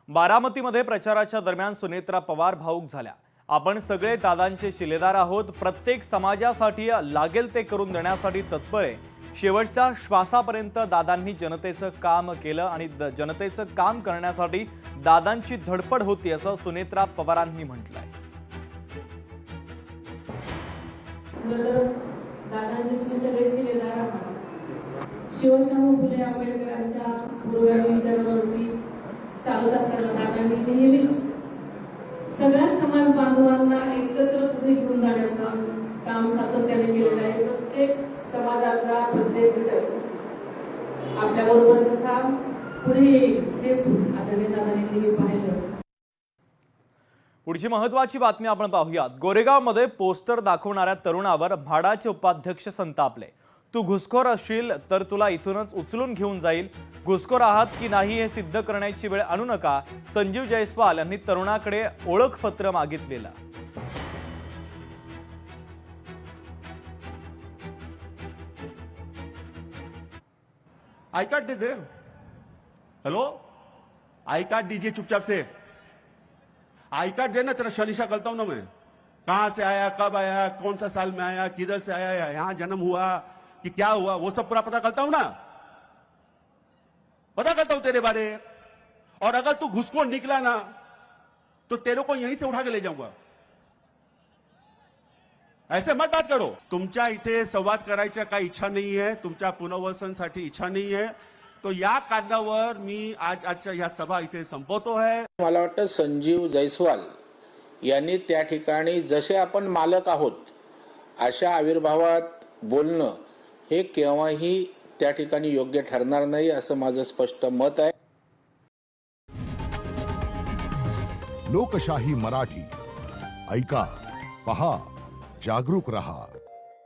बारामतीमध्ये प्रचाराच्या दरम्यान सुनेत्रा पवार भावुक झाल्या। आपण सगळे दादांचे शिलेदार आहोत। प्रत्येक समाजासाठी लागेल ते करून देण्यासाठी तत्पर आहे। शेवटच्या श्वासापर्यंत दादांनी जनतेचं काम केलं आणि जनतेचं काम करण्यासाठी दादांची धडपड होती असं सुनेत्रा पवारांनी म्हटलंय। दादांनी सगळे शिलेदार आहात। शिवशाहू फुले आंबेडकरांच्या पूर्वगामी विचारांवरती चालत असताना दादांनी नेहमीच सगळ्या समाज बांधवांना एकत्र पुढे घेऊन जाण्याचं काम सातत्याने केलेलं आहे। प्रत्येक समाजातला प्रत्येक घटक आपल्याबरोबर कसा पुढे येईल हेच आदरणीय दादांनी नेहमी पाहिलं। पुढची महत्त्वाची बातमी आपण पाहूयात। गोरेगावमध्ये पोस्टर दाखवणाऱ्या तरुणावर म्हाडाचे उपाध्यक्ष संतापले। तू घुसखोर असशील तर तुला इथूनच उचलून घेऊन जाईल। घुसखोर आहात की नाही हे सिद्ध करण्याची वेळ आणू नका। संजीव जयस्वाल यांनी तरुणाकडे ओळखपत्र मागितलेलं। आई कार्ड दे दे। हेलो, आई कार्ड दीजिए चुपचाप से। आई कार्ड देना, तेरा शलीशा करता हूं ना मैं। कहां से आया, कब आया, कौन सा साल में आया, किधर से आया, यहां जन्म हुआ कि क्या हुआ, वो सब पूरा पता करता हूं ना। पता करता हूं तेरे बारे। और अगर तू घुसखोर निकला ना तो तेरे को यहीं से उठा के ले जाऊंगा। ऐसे मत बात करो। तुमच्या इथे संवाद करायचा काही इच्छा नाही आहे, तुमच्या पुनर्वसनसाठी इच्छा नाही आहे, तो या कारणावर मी आजच्या या सभा इथे संपवतो आहे। मला वाटतं संजीव जयस्वाल यांनी त्या ठिकाणी जसे आपण मालक आहोत अशा आविर्भावात बोलणं हे केव्हाही त्या ठिकाणी योग्य ठरणार नाही असं माझं स्पष्ट मत आहे। लोकशाही मराठी ऐका, पहा, जागरूक रहा।